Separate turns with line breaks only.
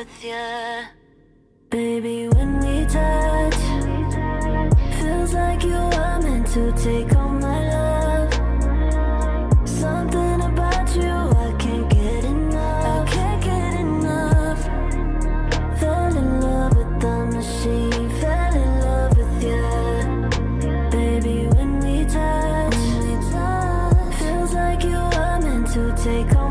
with you.
Baby, when we touch, feels like you are meant to take all my love. Something about you, I can't get enough. I can't get enough. Fell in love with the machine, fell in love with you. Baby, when we touch, feels like you are meant to take all